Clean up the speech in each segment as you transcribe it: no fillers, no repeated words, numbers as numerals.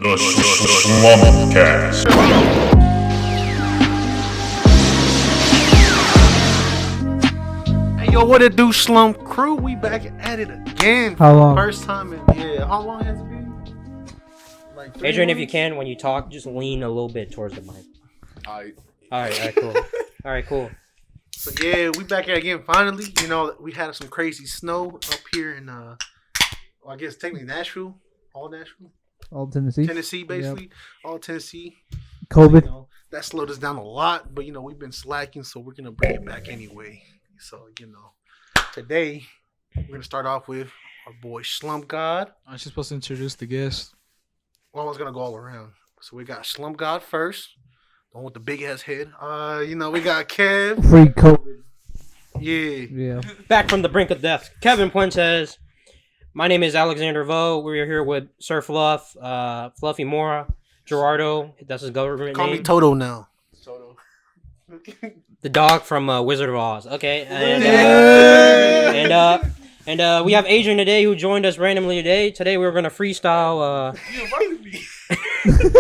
The SHLUMPEDCAST. Hey, yo, what it do, Slump Crew? We back at it again. How long? First time in, how long has it been? Like 3 Adrian, if you months? can, when you talk, just lean a little bit towards the mic. Alright, cool. Alright, cool. So, yeah, we back at it again, finally. You know, we had some crazy snow up here in, I guess technically Nashville. All Nashville? All Tennessee. Tennessee, basically. All Tennessee. COVID. You know, that slowed us down a lot, but, you know, we've been slacking, so we're going to bring it back anyway. So, you know, today, we're going to start off with our boy Slump God. Aren't you supposed to introduce the guest? Well, I was going to go all around. So, we got Slump God first. The one with the big ass head. You know, we got Kev. Free COVID. Yeah. Yeah. Back from the brink of death, Kevin Puentes. My name is Alexander Vo. We're here with Sir Fluff, Fluffy Mora, Gerardo. That's his government Call name. me Toto now. Toto. The dog from Wizard of Oz. Okay. And we have Adrian today who joined us randomly today. Today we're going to freestyle.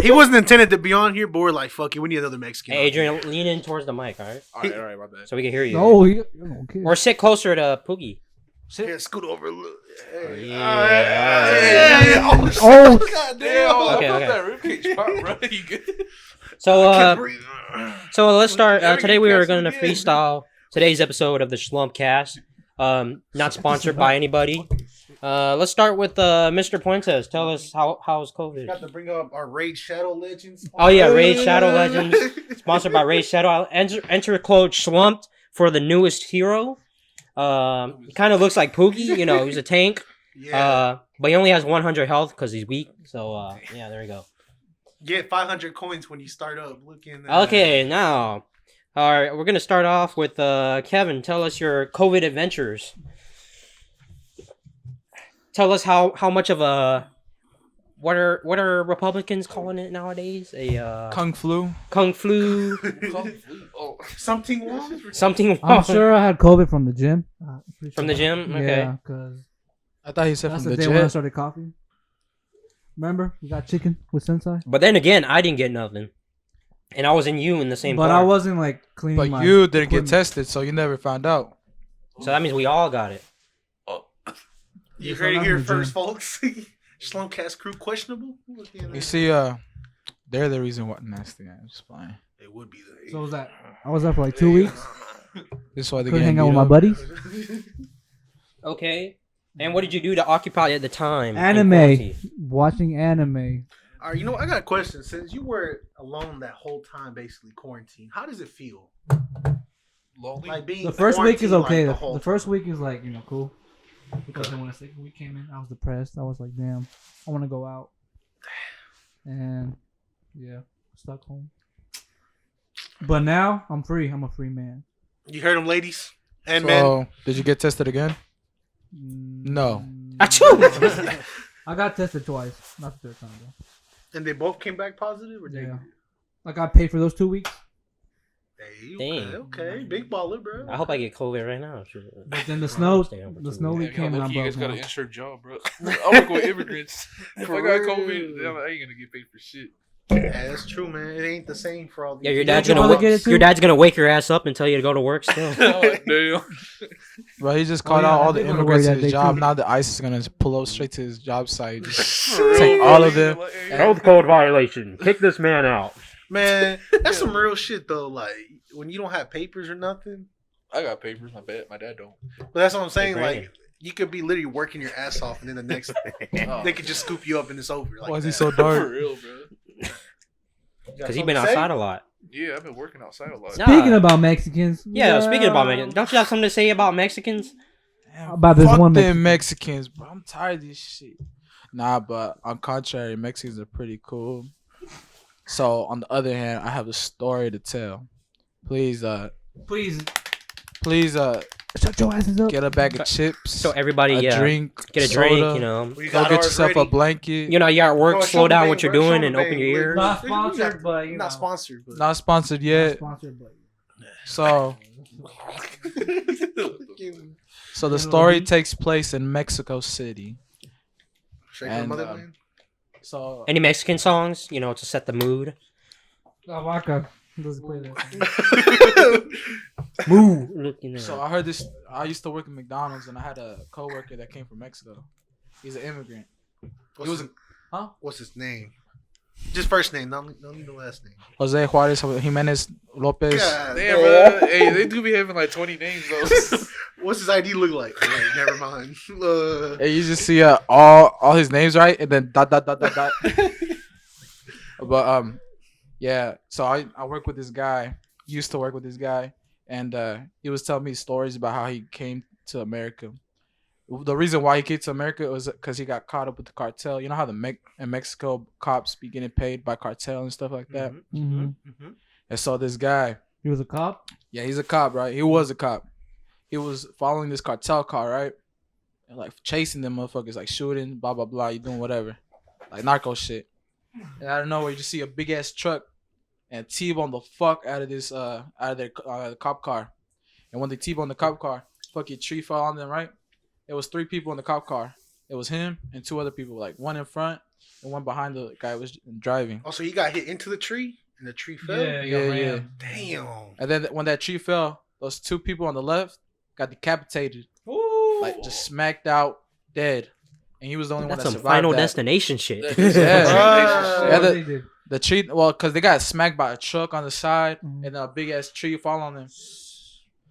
He wasn't intended to be on here, but we're like, fuck it, we need another Mexican. Hey, Adrian, lean in towards the mic, all right? All right, my bad. So we can hear you. No, he okay. Or sit closer to Pookie. Yeah, scoot over a little. Hey. Yeah. Oh, goddamn. Okay. So let's start. Today we are going to freestyle today's episode of the SHLUMPEDCAST. Not sponsored by anybody. Let's start with Mr. Puentes. Tell us how's COVID. Got to bring up our Raid Shadow Legends. Oh yeah, Raid Shadow Legends, sponsored by Raid Shadow. Enter code SHLUMPED for the newest hero. He kind of looks like Pookie. You know, he's a tank. Yeah. But he only has 100 health because he's weak. So yeah, there we go. Get 500 coins when you start up. Looking. Okay, now, all right, we're gonna start off with Kevin. Tell us your COVID adventures. Tell us how much of a what are Republicans calling it nowadays? A Kung flu. Kung flu. Something wrong. Something wrong. I'm sure I had COVID from the gym. From the gym? Okay. Yeah, because I thought he said that's from the the day when I jet. started coughing. Remember, we got chicken with Sensei. But then again, I didn't get nothing, and I was in the same. But car. I wasn't like cleaning. But my you didn't get equipment. tested, so you never found out. So that means we all got it. You Yeah, heard it I'm here in the first, gym. folks. Slumpcast crew questionable. You see, they're the reason what nasty. I'm just flying. It would be the. So was that? I was there for like 2 weeks. This is why they Couldn't get hang out with my buddies. Okay. And what did you do to occupy at the time? in Anime, quarantine? watching anime. All right, you know, I got a question. Since you were alone that whole time, basically quarantine, how does it feel? Like being The first week is quarantined, okay. Like, The first week is like cool. Because then when the second week came in, I was depressed. I was like, damn, I want to go out. And yeah, stuck home. But now I'm free. I'm a free man. You heard them, ladies and men. So, did you get tested again? No. Achoo! I got tested twice, not the third time though. And they both came back positive, or Yeah. Like I paid for those 2 weeks. Hey, okay, big baller, bro. I hope I get COVID right now. But then the snow Stay home for 2 week weeks. came and I You guys broke got an down. insured job, bro. I work with immigrants. If I got COVID, I ain't gonna get paid for shit. Yeah, that's true, man. It ain't the same for all these. Yeah, your people. dad's your gonna brother get it too? your dad's gonna wake your ass up and tell you to go to work still. Oh, damn. Bro, he just called yeah, out I all the did wanna immigrants work at that his day, job. too. Now the ICE is gonna pull up straight to his job site. Just For take real, all bro. of them. Like, hey, Health code violation. Kick this man out. Man, that's some real shit though. Like when you don't have papers or nothing. I got papers. My dad don't. But that's what I'm saying. Hey, Brandon. Like you could be literally working your ass off, and then the next they could just scoop you up and it's over. Like Why is he that. so For dark? real, bro. You got Because he's something been to say? outside a lot. Yeah, I've been working outside a lot. Nah. Speaking about Mexicans. Yeah, speaking about Mexicans, don't you have something to say about Mexicans? About this Fuck one them Mexicans, bro. I'm tired of this shit. Nah, but on contrary, Mexicans are pretty cool. So on the other hand, I have a story to tell. Please, Please shut your asses up. get a bag of chips. So everybody, a drink, get a drink. soda. You know, We Go got get ours yourself ready. a blanket. you know, you at work. Bro, Slow Sean down Bang, what you're bro, doing Sean and open Bang. your ears. Not sponsored, but you know. Not sponsored, but Not sponsored Not yet. sponsored, but So the story takes place in Mexico City. Straight from And, motherland. So Any Mexican songs, to set the mood? La Vaca. Doesn't play that. Mood. Look, So I heard this. I used to work at McDonald's, and I had a coworker that came from Mexico. He's an immigrant. What's his name? Just first name, don't need the last name. Jose Juarez Jimenez Lopez. God Damn, damn. bro. Hey, they do be having like 20 names though. What's his ID look like? Wait, never mind. And you just see all his names right, and then dot. But yeah. So I work with this guy. Used to work with this guy, and he was telling me stories about how he came to America. The reason why he came to America was because he got caught up with the cartel. You know how in Mexico cops be getting paid by cartel and stuff like that. Mm-hmm. And so this guy, He was a cop. yeah, he's a cop, right? He was a cop. He was following this cartel car, right? And like chasing them motherfuckers, like shooting, blah blah blah. You doing whatever, like narco shit. And out of nowhere, you just see a big ass truck and T-bone the fuck out of this the cop car. And when they T-bone the cop car, fucking tree fell on them, right? It was 3 people in the cop car. It was him and 2 other people, like one in front and one behind the guy who was driving. Oh, so he got hit into the tree and the tree fell? Yeah. Damn. And then when that tree fell, those 2 people on the left got decapitated. Ooh. Like just smacked out, dead. And he was the only That's one that some survived Final that. Destination shit. Yeah, They did. the tree, well, because they got smacked by a truck on the side, Mhm. and a big ass tree fall on them.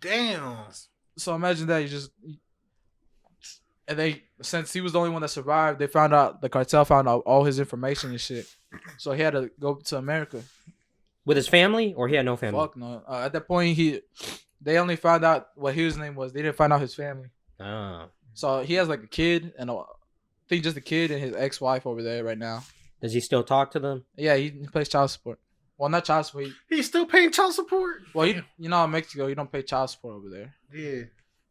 Damn. So imagine that and they, since he was the only one that survived, the cartel found out all his information and shit. So he had to go to America. With his family, or he had no family? Fuck no. At that point, they only found out what his name was. They didn't find out his family. Oh. So he has like a kid and I think just a kid and his ex-wife over there right now. Does he still talk to them? Yeah, he pays child support. Well, not child support. He's still paying child support? In Mexico, you don't pay child support over there. Yeah.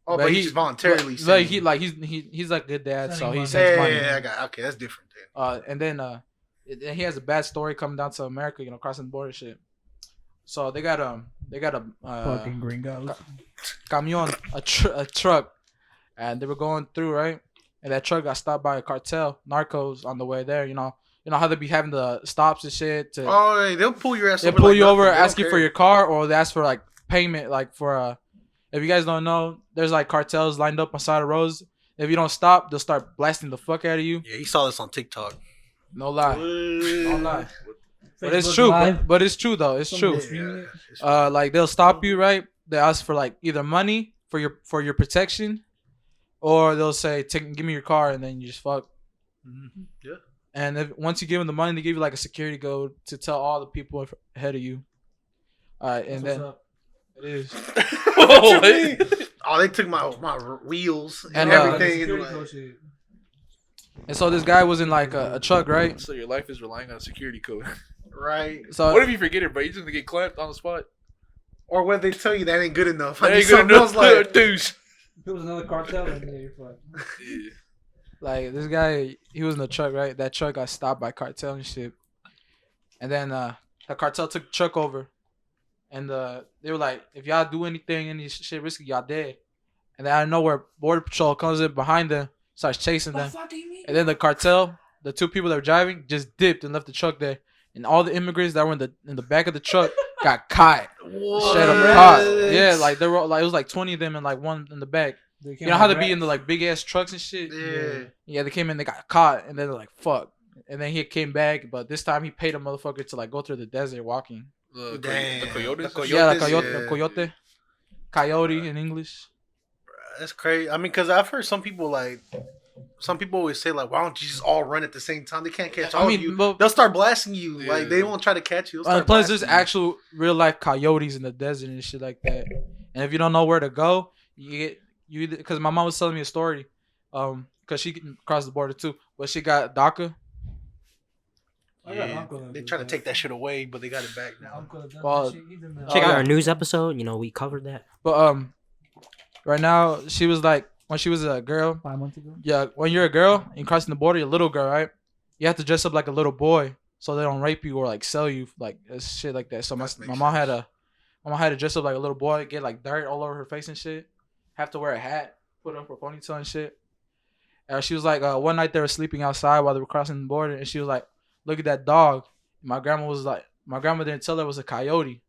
Oh, but he's voluntarily Like sending. he's like a good dad, so he Sending sends money. Yeah, I got okay, that's different then. And then and he has a bad story coming down to America, crossing the border shit. So they got a Fucking gringos. camion, a truck, and they were going through, right? And that truck got stopped by a cartel, narcos on the way there. You know how they be having the stops and shit. Oh, yeah, they'll pull your ass They over. pull like you over, nothing. They ask don't you for care. your car, or they ask for like payment, like for if you guys don't know, there's like cartels lined up on side of roads. If you don't stop, they'll start blasting the fuck out of you. Yeah, he saw this on TikTok. No lie, no lie. But it's Facebook true. Live. But it's true though. It's true. Streaming it. Like they'll stop you, right? They ask for like either money for your protection, or they'll say, give me your car, and then you just fuck. Mhm. Yeah. And once you give them the money, they give you like a security code to tell all the people ahead of you. All right, and That's then what's up. it is. What you mean? Oh, they took my wheels and And, everything. Security and, code like, shit. And so this guy was in like a truck, right? So your life is relying on a security code. right. So What if you forget it, bro? You're just gonna get clamped on the spot. Or when they tell you that ain't good enough. That I need ain't good something enough, else like douche. If it was another cartel in there, you're fucked. Yeah. like this guy, he was in the truck, right? That truck got stopped by cartel and shit. And then the cartel took the truck over, and they were like, if y'all do any shit risky, y'all dead. And then out of nowhere, border patrol comes in behind them, starts chasing them. And then the cartel, the 2 people that were driving, just dipped and left the truck there. And all the immigrants that were in the back of the truck got caught. what? Straight up caught. Yeah, like there were like it was like 20 of them and like one in the back. You know how they be in the like big ass trucks and shit? Yeah. Yeah, they came in, they got caught, and then they're like, fuck. And then he came back, but this time he paid a motherfucker to like go through the desert walking. Damn. The coyotes? The coyotes, Yeah, yeah. coyote in English. That's crazy. I mean, because I've heard some people always say like, why don't you just all run at the same time? They can't catch all of you. but They'll start blasting you. Yeah. Like they won't try to catch you. They'll start plus there's blasting you. actual real life coyotes in the desert and shit like that. And if you don't know where to go, because my mom was telling me a story, because she crossed the border too, but she got DACA. I got an Yeah. uncle that They does trying to that. take that shit away, but they got it back My now. uncle that does Well, that shit. He's in the- Check Oh, out yeah. our news episode. We covered that. But right now she was like, when she was a girl, 5 months ago. yeah, when you're a girl and crossing the border, you're a little girl, right? You have to dress up like a little boy so they don't rape you or like sell you like shit like that. So my That makes mom had sense. my mom had to dress up like a little boy, get like dirt all over her face and shit. Have to wear a hat, put up her ponytail and shit. She was like, one night they were sleeping outside while they were crossing the border, and she was like, "Look at that dog." My grandma didn't tell her it was a coyote,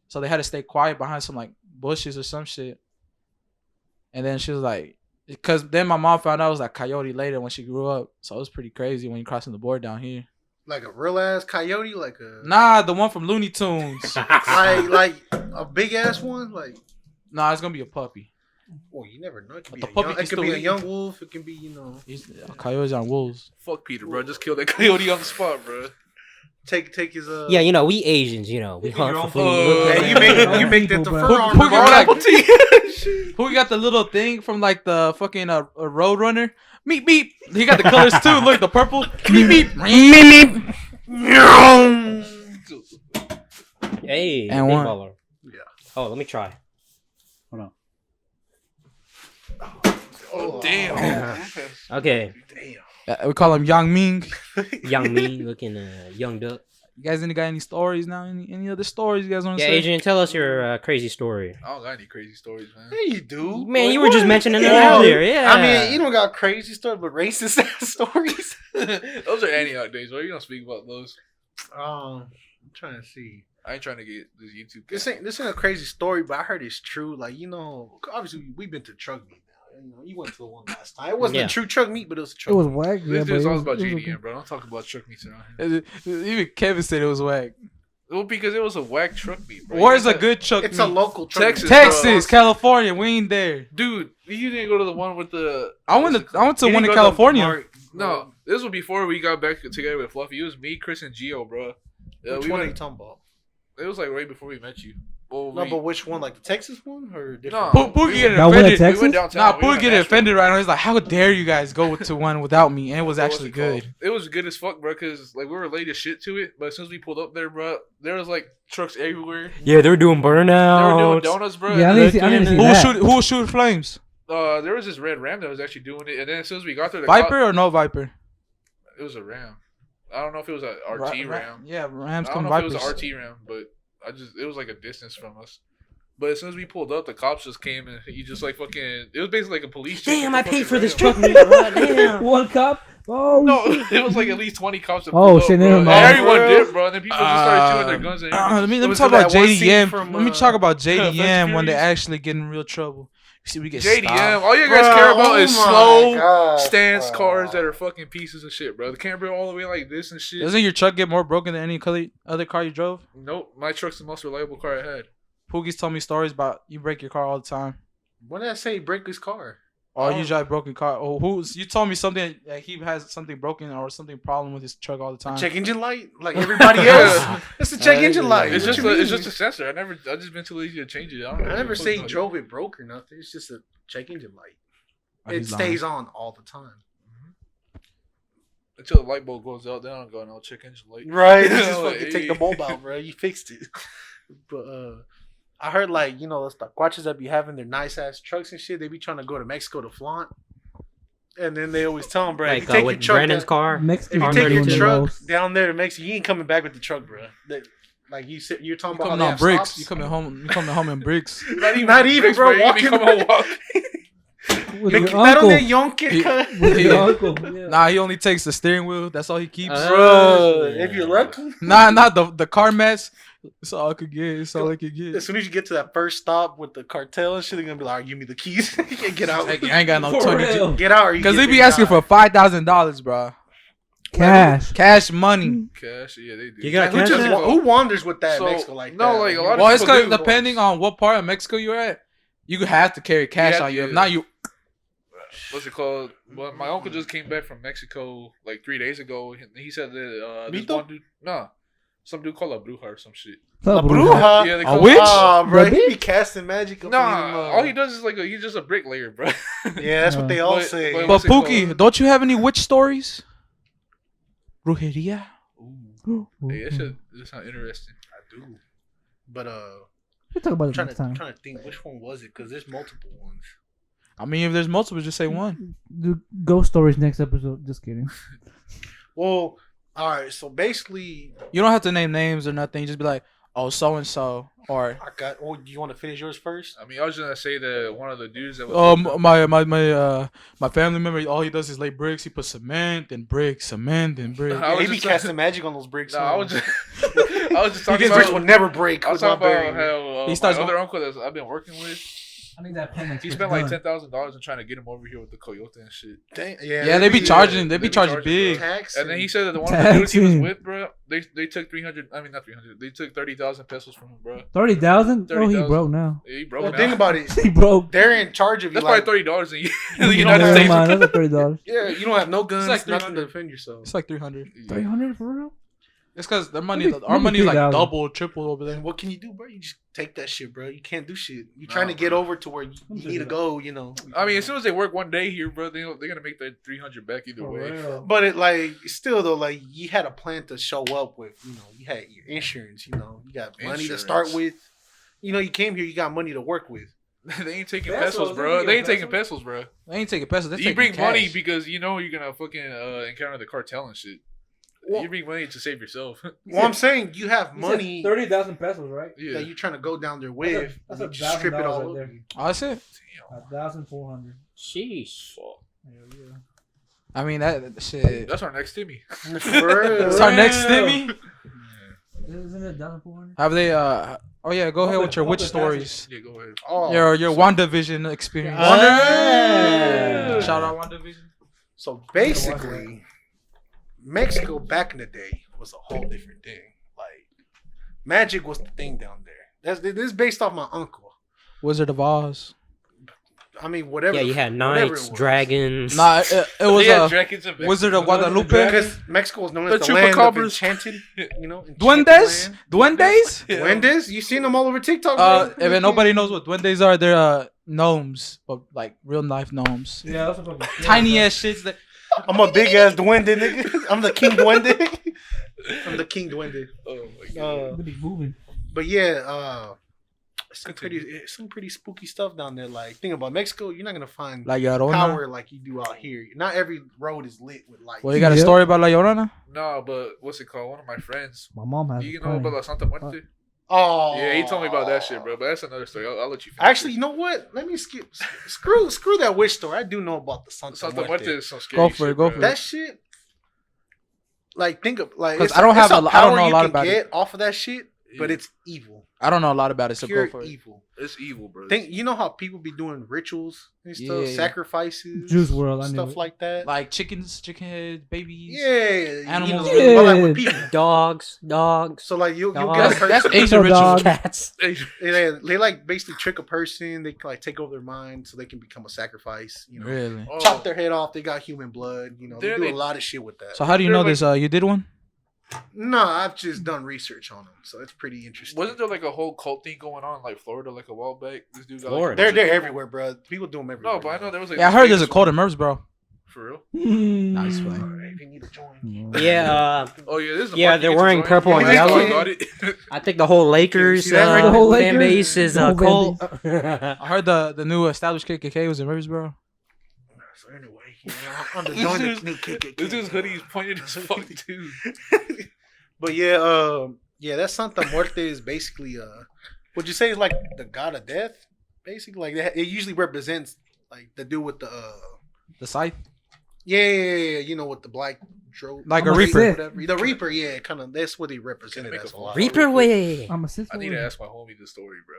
so they had to stay quiet behind some like bushes or some shit. And then she was like, because then my mom found out it was like coyote later when she grew up, so it was pretty crazy when you're crossing the border down here. Like a real ass coyote, like a Nah, the one from Looney Tunes. like a big ass one, like. Nah, it's gonna be a puppy. Well, you never know. It could be The puppy can it could still be a eat. young wolf. It can be, Coyotes on wolves. Fuck Peter, bro. Just kill that coyote on the spot, bro. take his Yeah, we Asians, we hunt for food. Hey, you make that the fur Who- armor. who bro. got- Apple tea. Who got the little thing from like the fucking road runner? Meep meep. He got the colors too. Look, the purple. Meep meep. Hey, And big one. baller. Yeah. Oh, let me try. Hold on. Oh, damn. Okay, We call him Yang Ming. young me looking young duck. You guys got any stories now? Any other stories you guys want to Yeah, say? Adrian, tell us your crazy story. I don't got any crazy stories, man. Yeah, you do. Man, Like, you were just what? mentioning it Yeah. earlier. Yeah. I mean, you don't got crazy stories, but racist ass stories. Those are Antioch days, bro. You don't speak about those. I'm trying to see. I ain't trying to get this YouTube. This ain't a crazy story, but I heard it's true. Like, obviously we've been to truck meet now. You went to the one last time. It wasn't Yeah. a true truck meet, but it was a It truck was meet. whack. Yeah, This but is it all was, about it was JDM, bro. Don't talk about truck meets around here. Even Kevin said it was whack. Well, because it was a whack truck meet, bro. Where's You a got- good truck It's meet? a local truck Texas, meet. Texas, California. We ain't there. Dude, you didn't go to the one with the. I went to You one didn't in go to California. Mark- No, this was before we got back together with Fluffy. It was me, Chris, and Gio, bro. Which we one are you went, talking about? it was like right before we met you. Well, No, we, but which one? Like the Texas one or no, different? Pookie getting Y'all went to offended. Texas? We went downtown. Nah, We Pooh went to getting Nashville. offended right now. He's like, "How dare you guys go to one without me?" And it was What was actually it called? good. It was good as fuck, bro. Cause like we were late as shit to it, but as soon as we pulled up there, bro, there was like trucks everywhere. Yeah, they were doing They were doing burnouts. donuts, bro. Yeah, I And didn't see, I didn't see that. Who was shooting flames? there was this red Ram that was actually doing it, and then as soon as we got there, Viper or no Viper? it was a Ram. I don't know if it was a RT Ram. Yeah, Rams I come don't know if it Vipers. was an RT Ram, but it was like a distance from us. But as soon as we pulled up, the cops just came and he just like fucking. It was basically like a police. chase Damn, for I paid fucking for this Ram. truck meet. Bro. Damn. One cup. Oh No, shit. it was like at least 20 cops. That Oh, pulled shit, up, never bro. mind. Everyone Bro. did, bro. And then people just started shooting their guns. And Let me was talk that about one scene JDM. from, Let me talk about Fast and JDM when they Furious? actually get in real trouble. You see, we get JDM, stopped. all you guys care about is slow God, stance bro. cars that are fucking pieces of shit, bro. The camera all the way like this and shit. Doesn't your truck get more broken than any other car you drove? Nope, my truck's the most reliable car I had. Pookie's told me stories about you break your car all the time. When did I say break his car? Or Oh. you drive broken car. Oh, you told me something that he has something broken or something problem with his truck all the time. Check engine light, like everybody else. It's a check engine light. It's What just you it's mean? just a sensor. I just been too lazy to change it. I don't know. I never what say the he fuck. drove it broke or nothing. It's just a check engine light. Oh, It he's stays on all the time. Until the light bulb goes out, then I'm going, I'll check engine light. Right. Just Like, fucking take the bulb out, bro. You fixed it. But I heard like, those tacuaches that be having their nice ass trucks and shit, they be trying to go to Mexico to flaunt. And then they always tell them, bro, if Like you take your with truck Brandon's down, car. if Mexican you Car take your 32. truck down there to Mexico, you ain't coming back with the truck, bro. Like you said, you're talking You about how coming they on have bricks. stops. You coming home in bricks. Not even, bro. You Walking. come on walk. With Me your quitaron de uncle. yonke, With Yeah. your uncle. Yeah. Nah, he only takes the steering wheel. That's all he keeps. bro. If you're lucky. Nah, not the car mats. It's all I could get. It's all I could get. As soon as you get to that first stop with the cartel and shit, they're gonna be like, "All right, give me the keys. You can't get out. I ain't got no For 20. real. Get out, or you Because get they be get asking out. for $5,000, bro. Cash. Cash money. Cash, yeah, they do. You got Who, cash? just, who wanders with that So, in Mexico like no, that? like, a lot of Well, it's people because do. depending on what part of Mexico you're at, you could have to carry cash Yeah, on you. If yeah. not, you. What's it called? Well, my uncle just came back from Mexico like 3 days ago. And he said that this Mito? one dude, some dude called a bruja or some shit. La Bruja. Yeah, they A call witch? Oh, bro, The he be bitch? casting magic. Up Nah, in him, all he does is like he's just a bricklayer, bro. Yeah, that's what they all But- say. but- But What's it called? Pookie, don't you have any witch stories? Brujeria? Hey, that shit just sound interesting. I do. But We'll talk about I'm it trying next to time. think which one was it because there's multiple ones. I mean, if there's multiple, just say one. Do ghost stories next episode. Just kidding. Well, all right. So basically, You don't have to name names or nothing. You just be like, oh, so and so, or I got. Oh, do you want to finish yours first? I mean, I was gonna say that one of the dudes that was my family member, all he does is lay bricks. He puts cement and bricks, cement and bricks. I was He be just- casting magic on those bricks. No, huh? I was just talking These bricks about. will never break. I was with my talking about berry. how He my starts other uncle that I've been working with. I think that payment. He spent like $10,000 in trying to get him over here with the coyote and shit. Dang, Yeah, they be charging. They be charging big. tax. And then he said that the one of the dudes he was Taxing. with, bro, they took 300. I mean, not 300. They took 30,000 pesos from him, bro. 30,000. Oh, he 30,000. broke now. Yeah, he broke Well, now. think about it. He broke. They're in charge of you. That's Like, probably $30 in the You United never States. mind, that's like $30. yeah, you don't have no guns, like nothing to 300. defend yourself. It's like 300. 300 for real? It's because their money, Maybe- our maybe money is like 3,000. double, triple over there. And what can you do, bro? You just take that shit, bro. You can't do shit. You're No, trying to get bro. over to where you need to go, you know. I mean, as soon as they work one day here, bro, they're gonna make that 300 back either way. But it like still though, like you had a plan to show up with, you know, you had your insurance, you know, you got money to start Insurance. with. You know, you came here, you got money to work with. They ain't taking Pesos, pesos, they bro. ain't They ain't taking taking pesos, bro. They ain't taking pesos. They You taking bring money cash. because you know you're gonna fucking encounter the cartel and shit. Well- You bring money to save yourself. Well, I'm saying you have money 30,000 pesos, right? Yeah. that you're trying to go down there with. That's you a just strip it $1,000 all right over. there. you. Oh, that's it. 1,400. Sheesh. Hell yeah. I mean that shit. That's our next Timmy. For real. It's our next Stimmy. Isn't it 1,400? Have they? Oh yeah, go ahead with your witch stories. Yeah, go ahead. Oh, Your WandaVision experience. Ah. Shout out WandaVision. so basically, Mexico back in the day was a whole different thing. Like magic was the thing down there. This is based off my uncle. Wizard of Oz. I mean, whatever. Yeah, you had whatever it knights, was. dragons. Nah, it was They had dragons and Wizard of Guadalupe. Because Mexico was known as The the land of chupacabras. enchanted, you know. enchanted Duendes? land. Duendes? Yeah. Duendes? You seen them all over TikTok? bro? If nobody knows what duendes are, they're gnomes, but like real life gnomes. Yeah, that's a fucking Tiny ass shits that. I'm a big ass duende, nigga. I'm the king duende. I'm the king duende. Oh my god. Uh, They be moving. but yeah, some pretty spooky stuff down there. Like, think about Mexico, you're not gonna find La Llorona. power like you do out here. Not every road is lit with lights. Well, you got a Yep. story about La Llorona? No, but what's it called? One of my friends. My mom has You a know plan. about La Santa Muerte? Oh, Yeah, he told me about that shit, bro. But that's another story. I'll let you finish. Actually, you know what? Let me skip. Screw that witch story. I do know about the Santa, Santa Muerte. Muerte is some scary Go for shit, it, go bro. for That shit, like, think of like 'Cause it's I don't have it's a lo- I don't power know a you lot can about get off of that shit, but Yeah. it's evil, I don't know a lot about it, so pure go for it. evil. It's evil, bro. Think you know how people be doing rituals and stuff, Yeah. sacrifices, Juice WRLD, I knew stuff it. like that. Like chickens, chicken heads, babies. Yeah, Animals. You know, but like with Yeah. people. Dogs. So like you'll get a Dogs. person. That's Asian So ritual. dog. Cats. They like basically trick a person. They like take over their mind so they can become a sacrifice. You know, Really? Oh, chop their head off. They got human blood. You know, they There do they- a lot of shit with that. So how do you know this? You did one? No, I've just done research on them, so it's pretty interesting. Wasn't there like a whole cult thing going on, like Florida, like a while back? This dude got Florida. Like, They're everywhere, bro. People do them everywhere. No, but I know there was like. Yeah, I heard there's a cult in Murphs, bro. For real? Nice play. If you need to join. Yeah, Oh yeah, this is. Yeah, they're wearing purple and yellow. I think the whole Lakers See that right there? The whole fan Lakers? base is The a whole cult. I heard the new established KKK was in Murphsboro. So anyway, you know, I'm the join the new KKK. This dude's hoodie's pointed as fuck too. But yeah, that Santa Muerte is basically would you say it's like the god of death? Basically, like it usually represents like the dude with the The scythe. yeah, you know, with the black Like I'm a a reaper. Sith. whatever. The Reaper, yeah, kind of. That's what he represented Make a as a phone lot. call. Reaper way. I'm a Sith. I need to Lord. ask my homie the story, bro.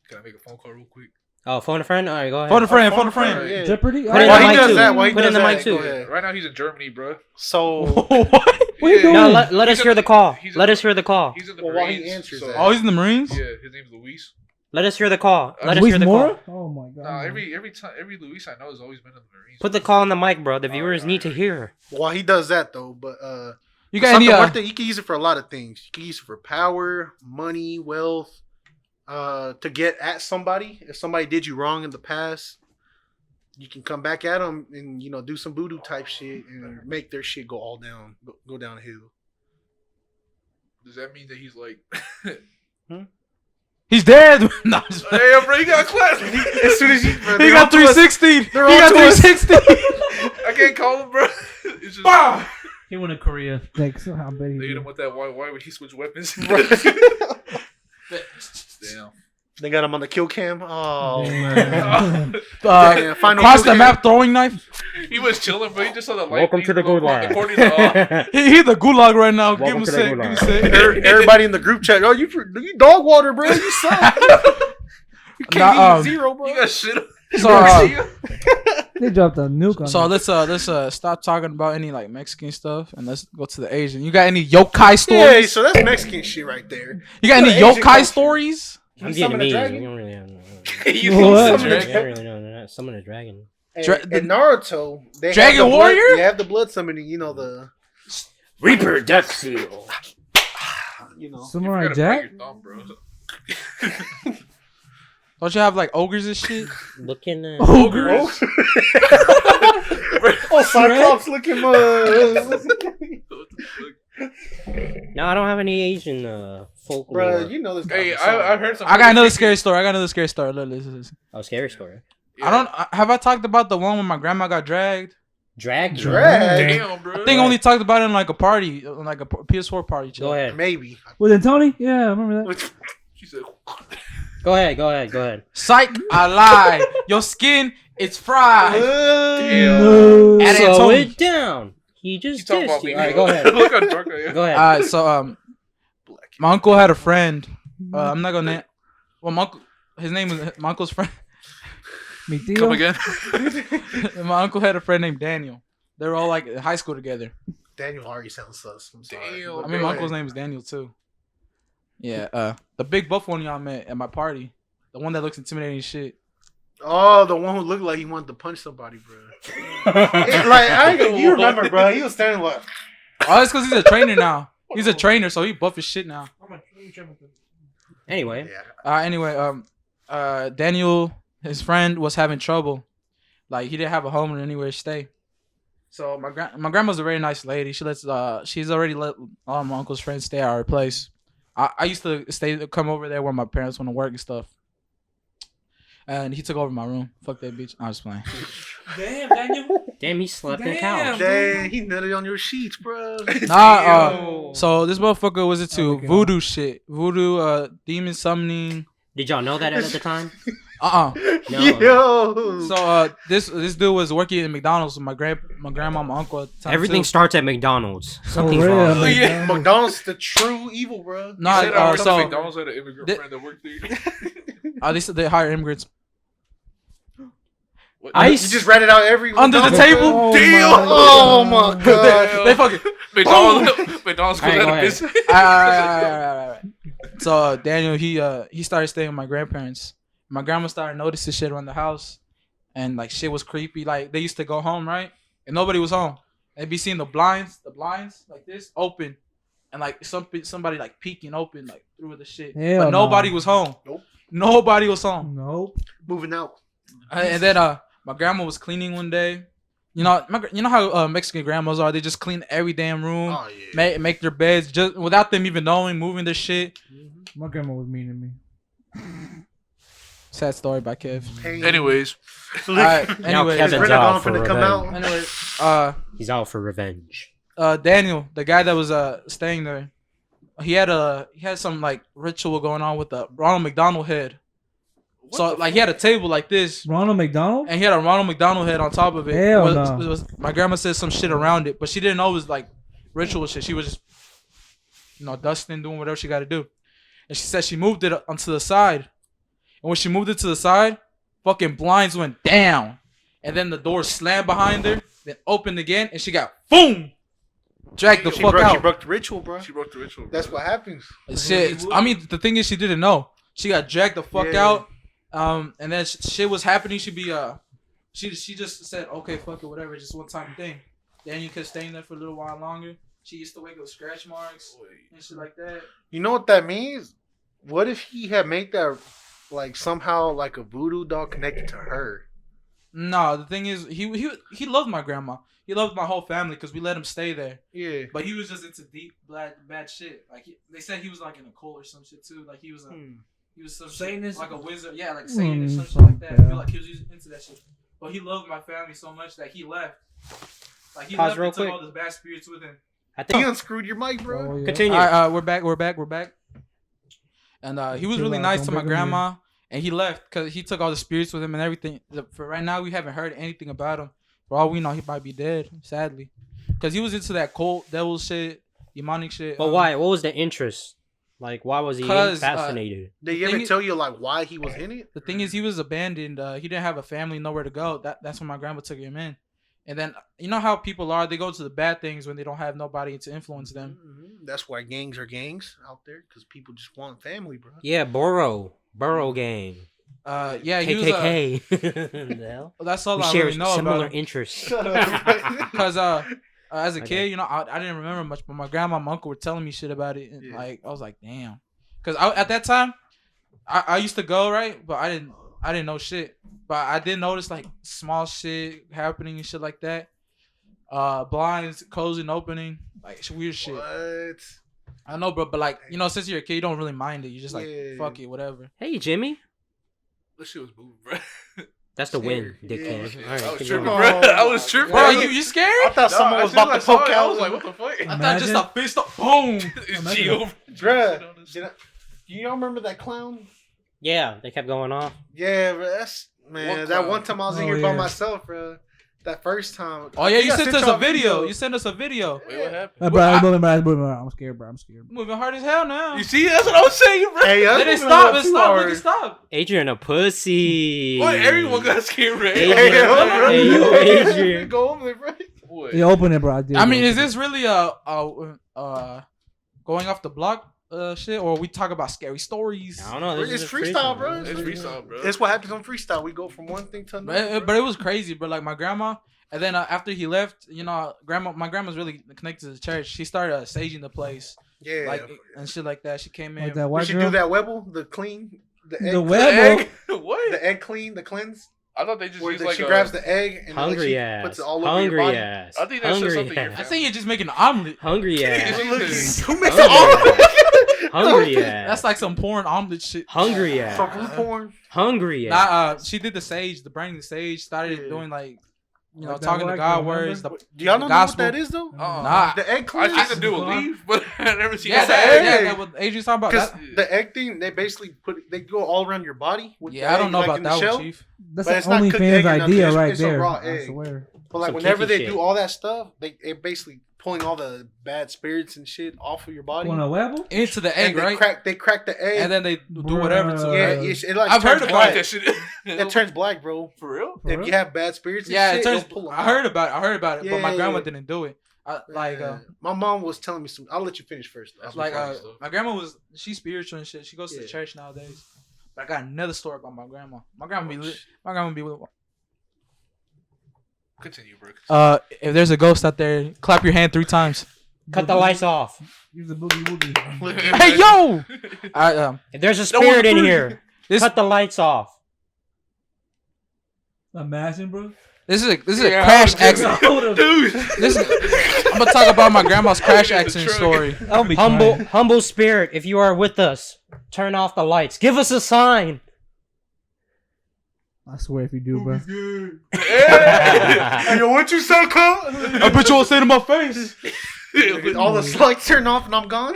Can I make a phone call real quick? Oh, phone a friend. All right, go ahead. Phone a friend. Phone a Oh, friend. yeah. Jeopardy. Put it in While the he mic does too. that, while he Put it in does the mic that, too. go ahead. Right now he's in Germany, bro. So, What? What are you Yeah. doing? No, let us hear the call. He's a- Let us hear the call. He's in the Well, while he Marines. answers so, that- Oh, he's in the Marines. yeah, his name's Luis. Let us hear the call. Let us Luis hear the Mora? call. Oh my god. Nah, every Luis I know has always been in the Marines. Put the call on the mic, bro. The viewers need to Alright. hear. while he does that though, but You got any? Santa Muerte, you can use it for a lot of things. You can use it for power, money, wealth, to get at somebody. If somebody did you wrong in the past, you can come back at them and do some voodoo type shit and make their shit go all down, go downhill. Does that mean that he's like? He's dead. No, I'm just- Hey, bro, you got class. As soon as you, bro, he they're got on to us. 360. He They're on got to us. 360. I can't call him, bro. It's just. Bah! He went to Korea. Thanks. I bet he They hit did. him with that. Why would he switch weapons? Damn. They got him on the kill cam. Oh Damn. man. Damn, final Across kill the cam. map throwing knife. He was chilling, bro. He just saw the light. Welcome to the gulag. He the gulag right now. Give Welcome him a to the sec. Give him a gulag. sec. Everybody in the group chat. Oh, you dog water, bro. You suck. You can't Nah, eat zero, bro. He got shit. So, They dropped a nuke on so me. let's stop talking about any like Mexican stuff and let's go to the Asian. You got any yokai Yeah, stories? so that's Mexican shit right there. You got any the Asian yokai culture. stories? I'm Summon a Vietnamese. dragon? You don't really know. You What? know, Summon summon a I dragon. don't really know. Summon a dragon. And, Dra- in Naruto, they Dragon have the Warrior? Blood, they have the blood summoning. You know the. Reaper Death Seal. You know. Samurai You Jack? thumb, bro. Don't you have like ogres and shit? Looking at. Oh, oh Cyclops looking No, I don't have any Asian folklore. Bro, you know this guy. Hey, I've heard some. I got another scary story. Listen. Oh, scary story. Have I talked about the one when my grandma got dragged? Drag. Damn, bro. I think I only talked about it in like a party, like a PS4 party. Go ahead. Maybe. Was it Tony? Yeah, I remember that. She said, Go ahead. Psych, I lied. Your skin, it's fried. No. Add it Slow Tony. it down. He You just talking dissed about you. me? All right, go ahead. Look how drunk I am. Go ahead. Alright, so my uncle had a friend. I'm not gonna name. Well, my uncle, his name is my uncle's friend. Mi tío. Come again. My uncle had a friend named Daniel. They were all like in high school together. Daniel already sounds sus. I'm sorry. Damn. I mean, my uncle's name is Daniel too. Yeah, the big buff one y'all met at my party. The one that looks intimidating as shit. Oh, the one who looked like he wanted to punch somebody, bro. You remember, bro? He was standing like. Oh, that's because he's a trainer now. He's a trainer, so he buff as shit now. Anyway, Yeah. Anyway, Daniel, his friend, was having trouble. Like he didn't have a home or anywhere to stay. So my grandma's a very nice lady. She's already let all my uncle's friends stay at our place. I used to come over there when my parents went to work and stuff. And he took over my room. Fuck that bitch. I was playing. Damn, Daniel. damn, he slept in the Damn. couch. Dang, he nutted on your sheets, bro. Nah, so this motherfucker was into Okay. voodoo shit. Voodoo, demon summoning. Did y'all know that at the time? No. Yo. So this dude was working at McDonald's with my grandma, my uncle at the time. Everything too. starts at McDonald's. Something's real, wrong. Oh, man. yeah. McDonald's the true evil, bro. Nah, Said I so McDonald's had an immigrant Thi- friend that worked there. they hire immigrants What? You just read it out every under the McDonald's, table. Oh, Damn. my Oh my god. They fucking. McDonald's Alright, goes go out of ahead. business. Alright. So Daniel, he started staying with my grandparents. My grandma started noticing shit around the house, and like shit was creepy. Like they used to go home, right, and nobody was home. They'd be seeing the blinds like this open, and like somebody like peeking open like through the shit. Hell But no. nobody was home. Nope. Nobody was home. Nope. Moving out. And then my grandma was cleaning one day. You know how Mexican grandmas are. They just clean every damn room, Oh yeah. make their beds just without them even knowing, moving their shit. My grandma was mean to me. Sad story by Kev. Pain. Anyways, Alright, Now anyways, Kevin's Renaissance out for finna come revenge. out. He's out for revenge. Daniel, the guy that was staying there, he had some like ritual going on with the Ronald McDonald head. So like he had a table like this, Ronald McDonald? and he had a Ronald McDonald head on top of it. Hell It no. my grandma said some shit around it, but she didn't know it was like ritual shit. She was just dusting, doing whatever she got to do. And she said she moved it onto the side, and when she moved it to the side, fucking blinds went down, and then the door slammed behind her, then opened again, and she got boom, dragged the She fuck broke, out. she broke the ritual, bro. she broke the ritual. Bro. That's what happens. Shit. I mean, the thing is, she didn't know. She got dragged the fuck Yeah. out. And then shit was happening. She just said, okay, fuck it, whatever, just one time thing. Then you kept staying there for a little while longer. She used to wake up with scratch marks and shit like that. You know what that means? What if he had made that like somehow like a voodoo doll connected to her? No, the thing is, he loved my grandma. He loved my whole family because we let him stay there. Yeah. But he was just into deep, bad shit. Like they said, he was like in a cult or some shit too. Like he was he was some Satanist? shit, like a wizard. Yeah, like Satanist, some shit some- like that. I yeah. feel like he was into that shit. But he loved my family so much that he left. Like he Pause left real and took quick. all the bad spirits with him. I He think. unscrewed your mic, bro. Oh, yeah. Continue. All right, we're back. and he was Chill really out, nice don't to my bring him here. grandma. And he left because he took all the spirits with him and everything. For right now, we haven't heard anything about him. For all we know, he might be dead, sadly. Because he was into that cult, devil shit, demonic shit. But why? What was the interest? Like, why was he 'Cause, fascinated? Did he thing ever is- tell you like why he was in it? The thing is, he was abandoned. He didn't have a family, nowhere to go. That's when my grandma took him in. And then, you know how people are? They go to the bad things when they don't have nobody to influence them. Mhm. That's why gangs are gangs out there, because people just want family, bro. Yeah, Burrow gang, Yeah, he was. KKK. The hell? That's all We I share really know similar about him. interests. Shut up. Because as a Okay. kid, you know, I didn't remember much, but my grandma and my uncle were telling me shit about it. And, Yeah. like, I was like, damn. Because at that time, I used to go, right? But I didn't know shit. But I did notice, like, small shit happening and shit like that. Blinds closing, opening, like, weird shit. What? I know, bro, but, like, you know, since you're a kid, you don't really mind it. You're just like, Yeah. fuck it, whatever. Hey, Jimmy. This shit was moving, bro. That's the win, Yeah. dickhead. Yeah. All right, I was keep tripping, going. bro. Oh, I was tripping. Bro, Yeah. you scared? I thought someone was about to poke I out. was like, what the fuck? I thought just a fist up, boom. It's G over. Bruh, do y'all remember that clown? Yeah, they kept going off. Yeah, bro, that's man. What That clown? one time I was in Oh, here by yeah. myself, bro. That first time. Oh, yeah, I you think I sent us y'all a video. You sent us a video. Wait, what happened? Hey, bro, I'm scared, bro. I'm scared. Moving hard as hell now. You see, that's what I was saying, bro. Hey, Let it stop. Let's stop. Let it stop. Adrian, a pussy. Boy, everyone got scared, right? Adrian, Hey, yo, bro. hey, yo, Adrian. Go over there, bro. Boy. Yeah, open it, bro. I did. I mean, bro. is this really going off the block shit, or we talk about scary stories? I don't know. This It's is a freestyle, bro. It's freestyle, bro. That's what happens on freestyle. We go from one thing to another. But it was crazy, bro. Like my grandma, and then after he left, you know, my grandma's really connected to the church. She started saging the place, Yeah, like and shit like that. She came in. Like that we white should girl. do that Webble, the clean, the egg, The The Webble. egg? What? the egg clean, the cleanse. I thought they just Where used like she a... grabs the egg and Hungry she ass. puts it all over your Hungry body. ass. I think that's just Hungry something you're- I ass. think you're just making an omelet. Hungry ass. Who makes it all? Hungry ass. That's like some porn omelet shit. Hungry From ass. blue porn. Hungry ass. Nah, she did the sage, the burning the sage. Started Yeah. doing like, you know, Like that talking to white God girl, words. remember? Do y'all the know gospel. what that is though? Nah, The egg I cleanse. seen them do a leaf, but I never seen yeah, It's that, an egg. yeah, that what Adrian's talking about. Because That, the egg thing, they basically they go all around your body. With yeah, the I don't egg, know like about in the that shell. one, Chief. That's But an it's not cooked egg OnlyFans or nothing. idea It's- right it's a there. raw I egg. swear. But like Some whenever kinky they shit. do all that stuff, they basically pulling all the bad spirits and shit off of your body. Want a Webble? Into the And egg, they right? crack the egg. And then they do whatever to Bruh. it. yeah, right? it like I've heard turns about black. that shit. It turns black, bro. For real? For If real? you have bad spirits, and Yeah, shit, it turns. it'll pull 'em I out. heard about it, but my Yeah. grandma didn't do it. My mom was telling me some. I'll let you finish first. Though. That's Like funny stuff. my grandma she's spiritual and shit. She goes to Yeah. the church nowadays. But I got another story about my grandma. My grandma be lit. My grandma be lit. Continue, bro. If there's a ghost out there, clap your hand 3 times. Cut the lights off. Use the boogie woogie. Hey yo! I If there's a That was spirit in pretty- here, this cut the lights off. Imagine, bro. this is a Yeah, crash I was- accident. Dude. This I'm gonna talk about my grandma's crash in the accident truck. story. I'll be Humble spirit, if you are with us, turn off the lights. Give us a sign. I swear if you do, bro. Hey, yo, what you say, Cole? I bet you won't say to my face. All the lights turn off and I'm gone.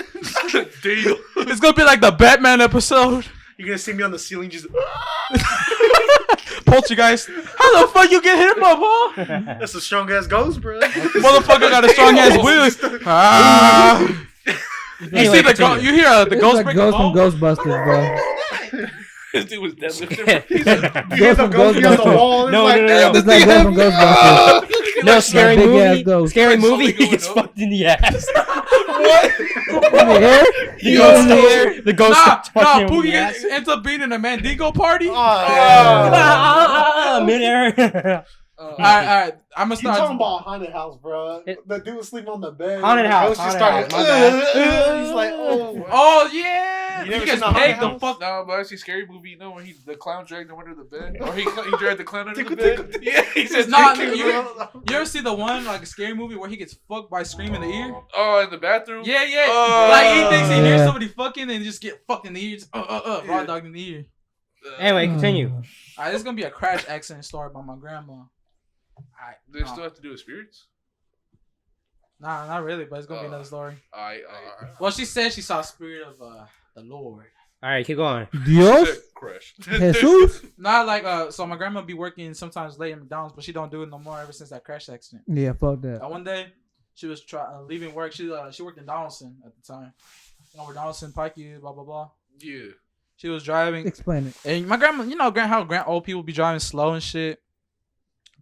Damn. It's gonna be like the Batman episode. You're gonna see me on the ceiling just. Poltergeist. How the fuck you get him up, huh? That's a strong ass ghost, bro. Motherfucker got a strong ass wheel. Ah. You Anyway, see the continue. you hear the It's ghost like break Ghost the from ball? Ghostbusters, bro. This dude was deadlifting. You hear the ghost be on the Ghostbusters. wall. No, It's no, like, no, damn, no. It's like Ghost from Ghostbusters. No, scary big ass movie. ghost. Scary Like movie. something He gets going on. fucked in the ass. In the air? He goes Yo, the ghost starts Nah, fucking him in Pookie the ass. ends up being in a Mandingo party. Midair. Alright, I'm gonna You talking start. about haunted house, bro? The dude was sleeping on the bed. Haunted The house, ghost just haunted started. house, my bad. He's like, oh. Oh yeah, You never he gets seen a pegged the haunted fuck. No, but I see scary movie, you know, when the clown dragged him under the bed, or he dragged the clown under the bed. Yeah, he says Nah, "Tick, tick, you tick." ever see the one like a scary movie where he gets fucked by Scream in the ear? Oh, in the bathroom. Yeah, yeah. Oh. Like he thinks he hears Yeah. somebody fucking and just get fucked in the ear. Just, raw dog in the ear. Anyway, continue. Alright, this is gonna be a crash accident story by my grandma. Alright, Do they still have to do with spirits? not really, but it's gonna be another story. I. Well, she said she saw a spirit of the Lord. All right, keep going. Dios? Shit, crash. Jesus? Not like so my grandma be working sometimes late at McDonald's, but she don't do it no more ever since that crash accident. Yeah, fuck that. One day she was leaving work. She worked in Donaldson at the time. You know where Donaldson, Pookie, blah blah blah. Yeah. She was driving, Explain it. and my grandma, you know, how old people be driving slow and shit.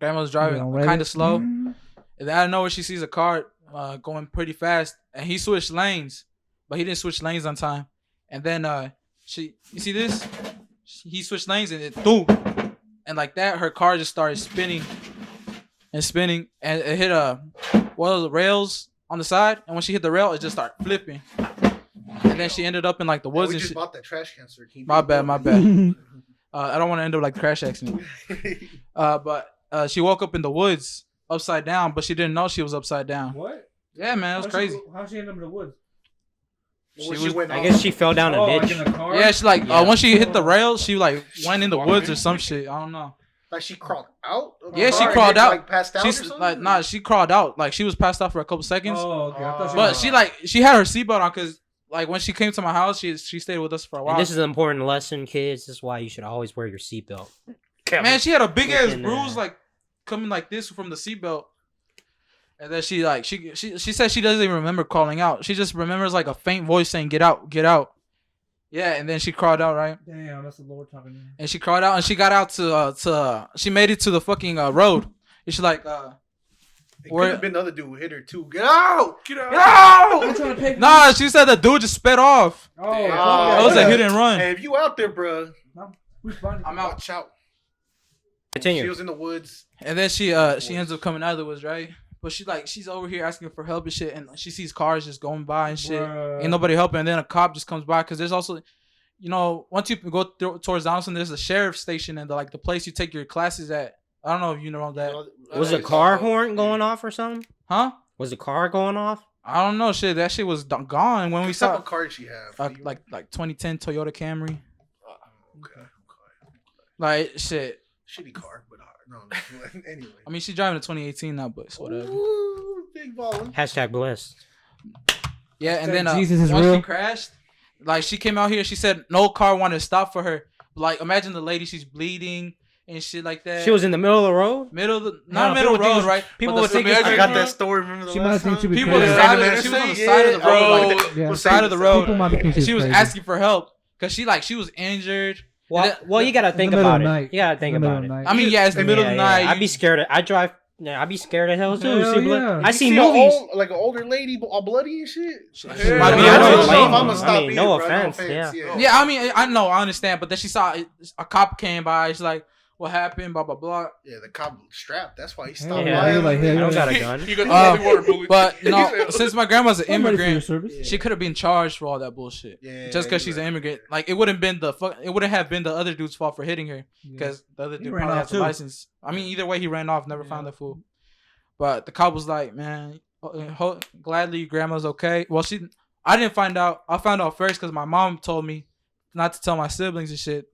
Grandma was driving Yeah, kind of slow, Mhm. and then out of nowhere she sees a car going pretty fast, and he switched lanes, but he didn't switch lanes on time. And then you see this? He switched lanes and it boom, and like that, her car just started spinning, and it hit one of the rails on the side, and when she hit the rail, it just started flipping, and then she ended up in like the woods we and just shit. bought that trash can, sir. My bad. I don't want to end up like the crash accident. But she woke up in the woods upside down, but she didn't know she was upside down. What? Yeah, man, it was crazy. How'd she end up in the woods? I guess she fell down a ditch. in a car? Yeah, she like Yeah. once she hit the rail, she like went in the woods or some shit. I don't know. Like she crawled out? Of the Yeah, she car and crawled then, out. Like passed out or She's something? like, nah, she crawled out. Like she was passed out for a couple seconds. Oh, okay. I thought she But was- she had her seatbelt on because like when she came to my house, she stayed with us for a while. And this is an important lesson, kids. This is why you should always wear your seatbelt. Man, she had a big ass Freaking, bruise like coming like this from the seatbelt. And then she said she doesn't even remember crawling out. She just remembers like a faint voice saying, "Get out, get out." Yeah, and then she crawled out, right? Damn, that's the Lord talking to me. And she crawled out and she got out to she made it to the fucking road. And she's like, It could where- have been the other dude who hit her too. Get out! Get out. "Get out!" I'm trying to pay for Nah, she said the dude just sped off. Oh, Damn. That was a hit and run. Hey, if you out there, bro, Who's finding I'm out. watch out. She Continue. was in the woods. And then she ends up coming out of the woods, right? But she's over here asking for help and shit, and she sees cars just going by and shit. Ain't nobody helping, and then a cop just comes by because there's also, you know, once you go towards Donaldson, there's a sheriff's station and the place you take your classes at. I don't know if you know that, Was a car horn going off or something? huh? Was the car going off? I don't know, shit. That shit was gone when we What type saw of car did she have? like 2010 Toyota Camry. Okay. Like shit. Shitty car, but no. Anyway. I mean, she's driving a 2018 now, but it's whatever. Ooh, big ballin'. Hashtag blessed. Yeah, and then Jesus is once real. she crashed, like she came out here, she said no car wanted to stop for her. Like imagine the lady, she's bleeding and shit like that. She was in the middle of the road. middle of the No, not middle people think road, it's- right? people But would the think it's- I imagine- got that story. Remember the She last might think time? she was People crazy. was Yeah, she was on the side of the yeah, road, oh, like Yeah. the side of the road. People might be thinking And she was crazy. asking for help because she was injured. Well, you gotta think middle of about the it. night. You gotta think In the middle about of it. the night. I mean, yeah, it's the middle of the night. I'd be scared. I'd be scared of hell too. Hell See, yeah. I You see a movies. like an older lady, all bloody and shit. Might Yeah, be I older. don't know if Lame. I'ma stop I mean, either, no bro. offense, yeah. Yeah, I mean, I know, I understand, but then she saw a cop came by. She's like, "What happened?" Blah blah blah. Yeah, the cop strapped. That's why he Hell stopped. Yeah, by he him. like, I hey, don't yo, got a gun. You got the holy water bully. But you know, since my grandma's an I'm ready for your immigrant, service. she could have been charged for all that bullshit. Yeah, Just because she's an immigrant, like it wouldn't been it wouldn't have been the other dude's fault for hitting her Yeah. because the other He dude ran probably off has a too. license. I mean, either way, he ran off. Never Yeah. found the fool. But the cop was like, "Man, gladly grandma's okay." Well, I didn't find out. I found out first because my mom told me not to tell my siblings and shit,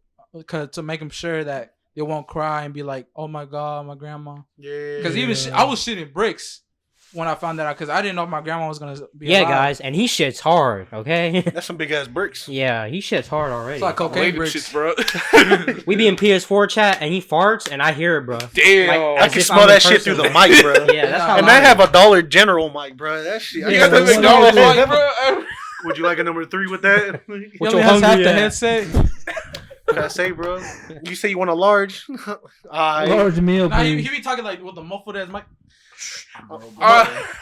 to make them sure that they won't cry and be like, "Oh my god, my grandma." Yeah. Because even I was shitting bricks when I found that out because I didn't know my grandma was gonna be Yeah, alive. guys, and he shits hard. Okay. That's some big ass bricks. Yeah, he shits hard already. It's like cocaine Random bricks. shits, bro. We be in PS4 chat and he farts and I hear it, bro. Damn. Like, I as can if smell I'm in that shit through person. the mic, bro. Yeah, that's how. And loud I it have is. a Dollar General mic, bro. That shit. I You got got the the McDonald's McDonald's mic, mic, bro. Would you like a number 3 with that? He What only your has half hungry the ass? headset. What I say, bro? You say you want a large? Large meal, Nah, he please. be talking like with the muffled ass mic. I'm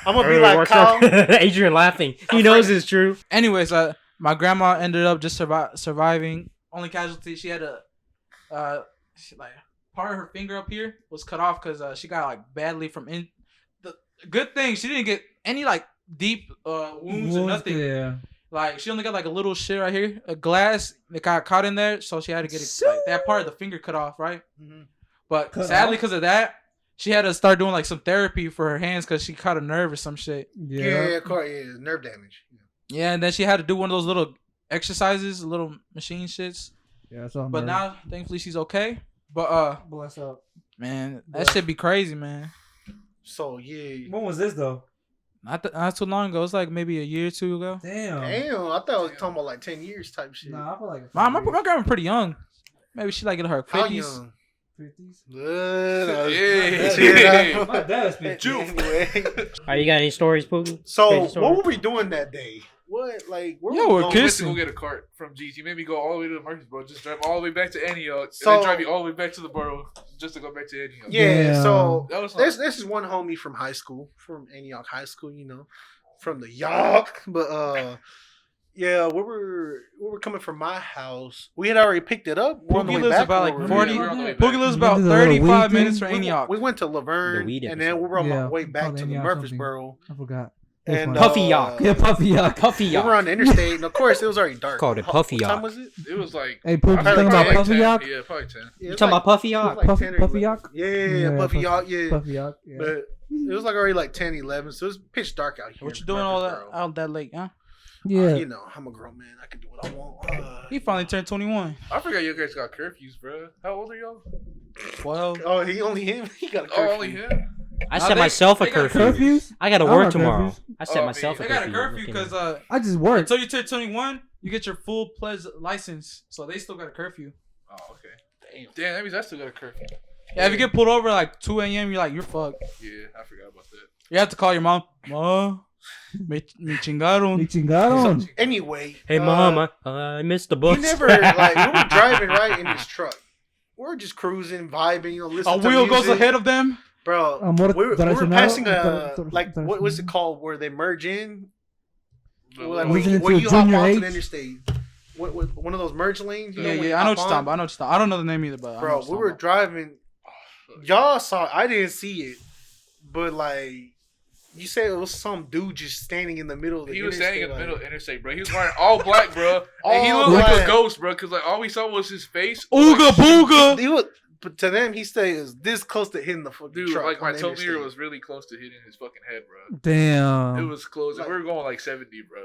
gonna be like What's Kyle. up? Adrian laughing. He knows it's true. Anyways, my grandma ended up just surviving. Only casualty, she had like part of her finger up here was cut off because she got like badly from in. The good thing she didn't get any like deep wounds or nothing. Yeah. Like she only got like a little shit right here, a glass that got caught in there, so she had to get it, like, that part of the finger cut off, right? But Cut sadly, off? because of that, she had to start doing like some therapy for her hands because she caught a nerve or some shit. Yeah. Yeah, of course, yeah, nerve damage. Yeah, and then she had to do one of those little exercises, little machine shits. Yeah, that's all. But now, thankfully, she's okay. But bless up. man, Yeah. that should be crazy, man. So yeah, When was this though? Not too long ago. It was like maybe a year or two ago. Damn. Damn, I thought I was talking about like 10 years type shit. Nah, I feel like My grandma pretty young. Maybe she like in her 50s. How young? 50s. Yeah. My dad's 50. Anyway. Are you got any stories, Pookie? So Crazy story? what were we doing that day? What like where Yeah, we we're going? We went to kissing. go get a cart from G's. He made me go all the way to the Murfreesboro, just drive all the way back to Antioch, So- and then drive me all the way back to the borough just to go back to Antioch. Yeah, so That was this is one homie from high school, from Antioch High School, you know, from the York. But yeah, we were coming from my house. We had already picked it up. We're on the Pookie way lives back, about or like we're- 40. Yeah, we're on the way back. Pookie lives You about did a little 35 weed minutes thing? from Antioch. We went to The Laverne, weed and then we were on Yeah, my way we back called to Antioch Murfreesboro. I forgot. And Puffy York. Yeah, Puffy Yuck. Puffy we York. were on the interstate, and of course it was already dark. Called it Puffy What time York. was it? It was like Hey, Pookie, I you feel talking like about probably Puffy 10. Yuck? Yeah, probably 10. Yeah, it You was talking like- about Puffy it was York? like Puffy- 10 or Puffy 11. York? Yeah, Puffy York, yeah. Puffy Yuck. Yeah. But it was like already like 10, 11, so it was pitch dark out here. What you in doing all that Murfreesboro. out that late, huh? Yeah. You know, I'm a grown man. I can do what I want. He finally turned 21. I forgot you guys got curfews, bro. How old are y'all? 12. Oh, he only him. He got a curfew. Oh, only him? I Nah, set myself a they got curfew. Curfews? I got to I don't work have tomorrow. curfews. I set Oh, myself man. a They got curfew. a curfew Looking because I just work. until you turn 21, you get your full pledge license. So they still got a curfew. Oh, okay. Damn, that means I still got a curfew. Yeah, if you get pulled over like 2 a.m., you're fucked. Yeah, I forgot about that. You have to call your mom. Ma, me chingaron. Me chingaron. Anyway. Hey, mama, I missed the bus. We never, like, we were driving right in this truck. We're just cruising, vibing, you know, A listening to wheel music. goes ahead of them. Bro, Amor we were tradicional. passing a, like, what was it called where they merge in? Like, Was it where into you hop Junior onto H? the interstate. What, one of those merge lanes? You Yeah, know, when you yeah, I know what hop you're talking on? about. I know what you're talking about. I don't know the name either, but I know Bro, what we you're were talking driving. Y'all saw. I didn't see it, but like you said, it was some dude just standing in the middle of the. He was standing in the interstate, middle of the interstate, bro. He was wearing all black, bro. And he All looked like black. a ghost, bro, because like all we saw was his face. Ooga booga. He was, but to them, he stayed was this close to hitting the fucking Dude, truck. like my on the toe mirror interstate. was really close to hitting his fucking head, bro. Damn. It was close. And we were going like 70, bro.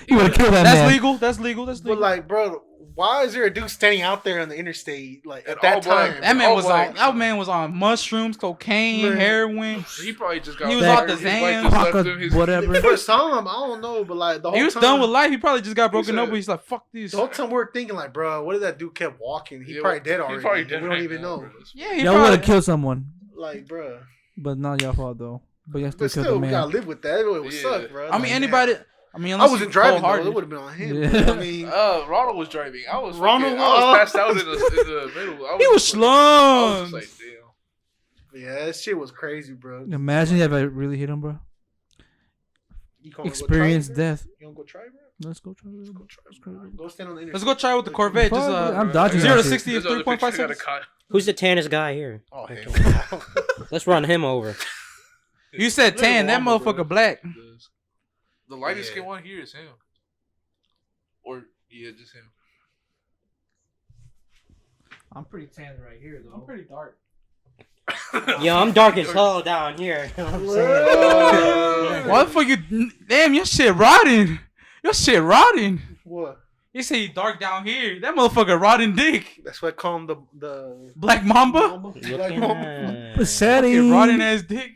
You would have killed that That's man. legal. That's legal. That's But legal. like, bro, why is there a dude standing out there on the interstate like at And that all black. time? that man all was black. on. That man was on mushrooms, cocaine, Man. heroin. He probably just got He was fired. off the His wife Zan. just left Paca, him. His- whatever. For some, I don't know, but like the whole He was time, done with life. He probably just got broken said- up. But he's like, "Fuck this." The whole time we were thinking like, bro, what if that dude kept walking? He Yeah, probably dead he already. probably dead we right don't even now, know. bro. Yeah, he Y'all would have probably. killed someone, Like, bro. but not your fault though. But you still But killed still, the we gotta man. live with that. It would Yeah. suck, bro. I mean, Like, anybody. damn. I mean, I unless wasn't you driving though. cold-hearted. It would have been on him. Yeah. Bro. I mean, Ronald was driving. I was Ronald, fucking, I was passed out in the middle. He was just like- I was slung. just like, damn. yeah, that shit was crazy, bro. Imagine if I really hit him, bro. You gonna go Experience try it, bro? death. You gonna go try, bro? Let's go try it. Go try, bro. Go stand on the Let's go try with the Corvette. Just I'm dodging 0 that to shit. 60 in There's other 3.5 pictures I got a seconds. cut. Who's the tannest guy here? Oh hell. Let's run him over. You said Look at 10. That Walmart, motherfucker bro. black. The lightest Yeah. skin one here is him. Or yeah, just him. I'm pretty tan right here though. I'm pretty dark. Yo, I'm dark as hell down here. You know what I'm saying? Why the fuck you? Damn, your shit rotting. Your shit rotting. What? You say you dark down here. That motherfucker rotting dick. That's what I call him the Black Mamba. Black Looking Mamba. at- Fucking rotting ass dick.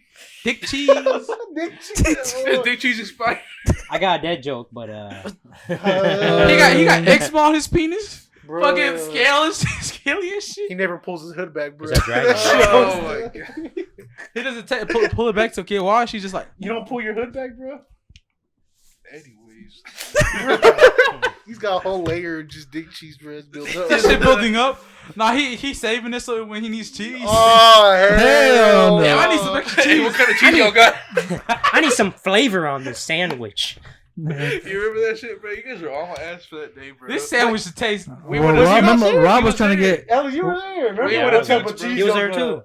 Dick cheese. Dick cheese is fire. I got that joke, but he got eczema on his penis. Bro. Fucking scaly as shit. He never pulls his hood back, bro. Is that dragon? Oh my god. He doesn't pull it back to get washed. He's just like, You don't pull your hood back, bro? Anyways. He's got a whole layer of just dick cheese breads built up. this shit building up. Nah, he's saving this so when he needs cheese. Oh, hell no. Damn, I need some extra Hey, cheese. what kind of cheese y'all got? I need some flavor on this sandwich. You remember that shit, bro? You guys were all my ass for that day, bro. This sandwich should taste. We Well, would've- Rob, you remember, serious? Rob He was was trying to there. get. Ellis, you were there. Remember Yeah, when I the was temper there, bro. cheese He was on there the- too.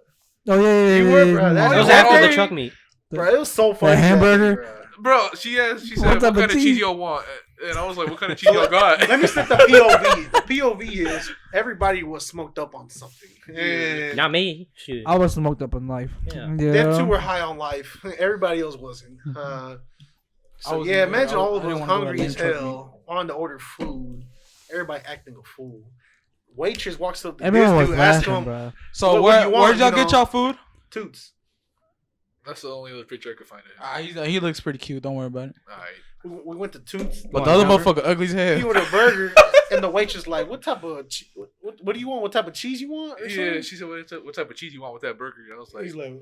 Oh yeah. You were, bro. It That's was what after the happened. truck meet. Bro, it was so funny. hamburger? Bro, she said, What what type of kind of cheese? cheese y'all want? And I was like, what kind of cheese y'all got? Let me set the POV. The POV is everybody was smoked up on something. And Not me. Shoot. I was smoked up in life. Yeah. them two were high on life. Everybody else wasn't. I So was yeah, in there. imagine all of I us didn't wanna go hungry to as that hell, on to order food. Everybody acting a fool. Waitress walks up to Everyone this was dude, asks laughing, him, bro. So What where you want, where'd y'all you get know? y'all food? Toots. That's the only other picture I could find. Of him. He looks pretty cute. Don't worry about it. All right. We went to Toots. But the other motherfucker ugly as He hell. ordered a burger, and the waitress like, "What type of what do you want? What type of cheese you want?" or Yeah, something? she said, what type of cheese you want with that burger? I was like, He's like,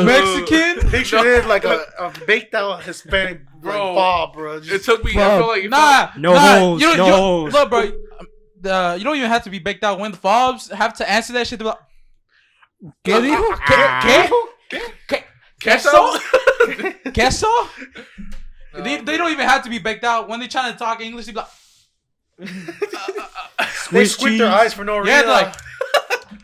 Mexican? Picture it like a baked out Hispanic Bro. fob, bro. it took me. I Bro, felt like No holes, no holes. Look, bro. You don't even have to be baked out. When the fobs have to answer that shit, they're like, ¿Qué dijo? queso? Queso? They don't even have to be baked out. When they're trying to talk English, they be like, They squint their eyes for no reason. yeah,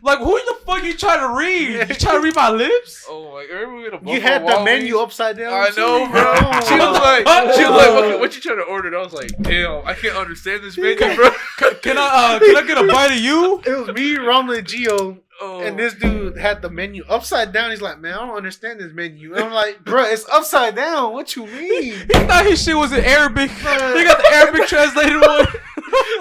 like who the fuck you trying to read? You trying to read my lips? Oh my! Remember we had a you had the Buffalo menu Wild upside down. Wings? I know, bro. She was like, what you trying to order? And I was like, damn, I can't understand this menu, bro. Can I get a bite of you? It was me, Ramla, and Gio, Oh. and this dude had the menu upside down. He's like, "Man, I don't understand this menu." And I'm like, "Bro, it's upside down. What you mean?" He thought his shit was in Arabic. They got the Arabic translated one.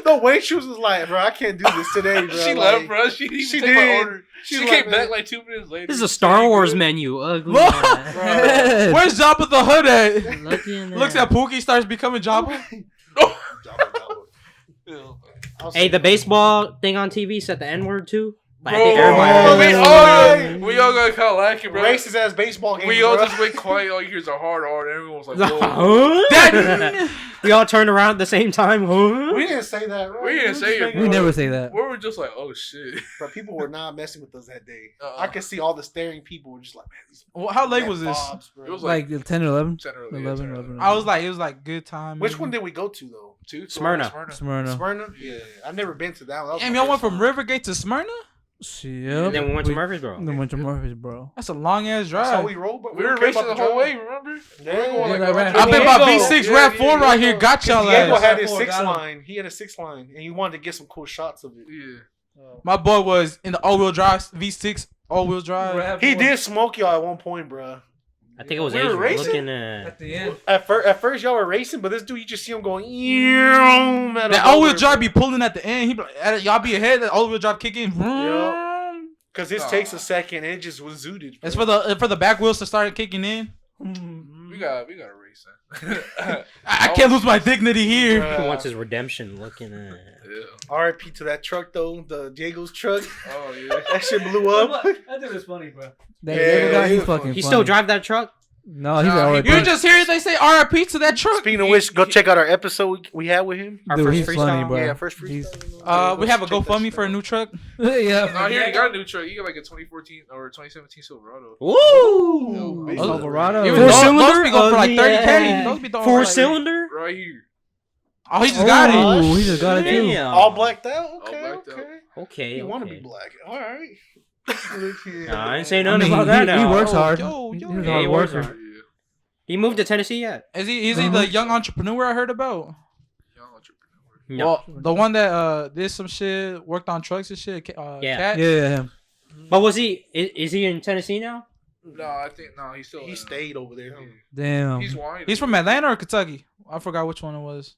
The waitress was like, "Bro, I can't do this today, bro." She Like, left, bro. She didn't she even take my did. order. She She was came like, back man. like 2 minutes later. This is a Star Wars menu. Ugly. Look. man. Where's Jabba the Hutt at? Looking Looks at Pookie, starts becoming Jabba. Hey, the baseball thing on TV said the N word too. Like, I Bro, think everybody. we all got kind of lacking, bro. Racist ass baseball game. We all bro. just went quiet. All you hear is a hard R, and everyone was like, whoa. Huh? We all turned around at the same time. Huh? We didn't say that, right? We didn't say it, We bro. never say that. We were just like, oh shit. But people were not messing with us that day. Uh-uh. I could see all the staring people were just like, man, these Well, how late was this? fobs, bro. It was Like 10 or 11? 10 or 11. I was like, it was like good time. Which one did we go to though? Smyrna. Smyrna. Smyrna? Yeah, I've never been to that one. That was Damn, my y'all went first from time. Rivergate to Smyrna? Yep. And then we went to Murfreesboro. Then went to Murfreesboro. That's a long ass That's how drive. we rolled, but We were care racing about the whole drive. way, remember? Yeah, We were going like Yeah, right. 120. I bet my Diego. V6 Yeah, Rav 4 right here got y'all Diego ass. had his Got 6 him. line. He had a 6 line, and he wanted to get some cool shots of it. Yeah. My boy was in the all-wheel drive, V6 all-wheel drive. He did smoke y'all at one point, bro. I think it was We were Adrian racing? looking at. the end. At first, y'all were racing, but this dude, you just see him going. That all-wheel drive be pulling at the end. He be like, y'all be ahead. That all-wheel drive kicking. Because this takes a second, and it just was zooted. It's for the back wheels to start kicking in. We got to race that. I can't lose my dignity here. Who wants his redemption? Looking at. Yeah. R.I.P. to that truck though, the Diego's truck. Oh, yeah. That shit blew up. That dude was funny, bro. Yeah, That he he's was fucking funny. He funny. still drive that truck? No, he's Nah, already. You just hear they say RIP to that truck. Speaking of which, go check out our episode we had with him. Our Dude, first he's freestyle? funny, bro. Yeah, first He's- freestyle. We have a Check that GoFundMe shit for a out. new truck. No, he yeah. already got a new truck. He got like a 2014 or 2017 Silverado. Woo! Big Silverado. Even Four those be going for like 30K. Those be throwing for like- Four-cylinder? Right here. Oh, he just got it. Oh, he just got it too. Damn. All blacked out. Okay, blacked out. okay. Okay. You want to okay. be black? All right. Nah, I ain't saying I nothing mean, about that he now. works hard. yo, He's yo. a Yeah, hard he works worker. hard. He moved to Tennessee yet? Is he the young entrepreneur I heard about? Young entrepreneur. No. Well, the one that did some shit, worked on trucks and shit. Yeah. Cat? Yeah, him. But was he? Is he in Tennessee now? No, I think he's still. He stayed over there. Huh? Damn. He's wine. He's from Atlanta or Kentucky? I forgot which one it was.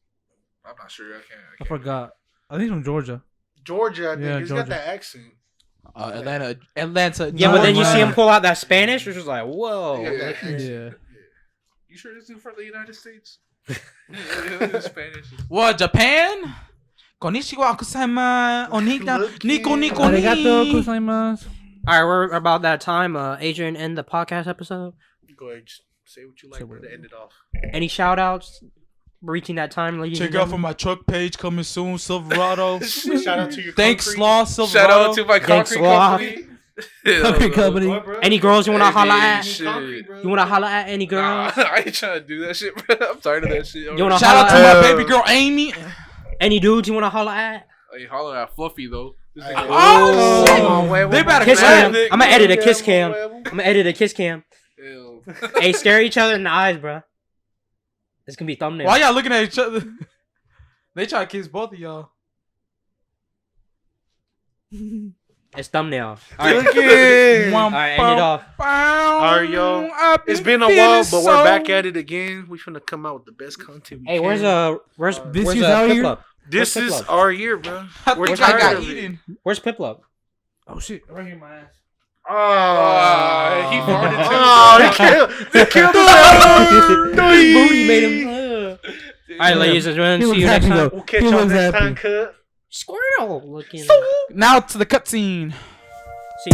I'm not sure. I I can't. forgot. I think he's from Georgia. Georgia, I think. Yeah, He's Georgia. got that accent. Atlanta. Yeah, but then you see Georgia. him pull out that Spanish, which was like, whoa. Yeah, that accent. Yeah. You sure this is from the United States? It's Spanish. What, Japan? Konnichiwa, kusama, onita, nico, nico, Arigato ni. gozaimasu. All right, we're about that time. Adrian, end the podcast episode. Go ahead, just say what you like, bro, to end it off. Any shout outs? Reaching that time, ladies and Check out for gentlemen? my truck page coming soon, Silverado. Shout out to your Thanks, concrete. Slaw, Shout Silverado. out to my Thanks, concrete Law. company. Concrete company. What, bro? Any girls you want to Hey, holla dude, at? shit. Concrete, bro. You want to holla at any Nah, girls? I ain't trying to do that shit, bro. I'm tired of that shit. You wanna Shout out to holla my at- baby girl, Amy. Any dudes you want to holla at? Hey, holler at Fluffy though. This Hey, nigga- Oh, huevo, they better Kiss clap. cam. I'm gonna edit a kiss cam. Huevo. I'm gonna edit a kiss cam. Ew. Hey, stare each other in the eyes, bro. This can be thumbnail. Why y'all looking at each other? They try to kiss both of y'all. It's thumbnail. All right, Look it. all right, end it off. All right, y'all. It's been a while, but we're back at it again. We finna come out with the best content we Hey, can. where's This where's year's our Pip year? Up? This Where's is Pip Up? our year, bro. I We're think I tired got of it. eaten. Where's Pip Up? Oh shit! Right here, in my ass. He farted too. They killed him. Booty made him. All right, ladies and gentlemen, see you next time. We'll catch y'all next time, cut. Squirtle looking. Now to the cutscene. See.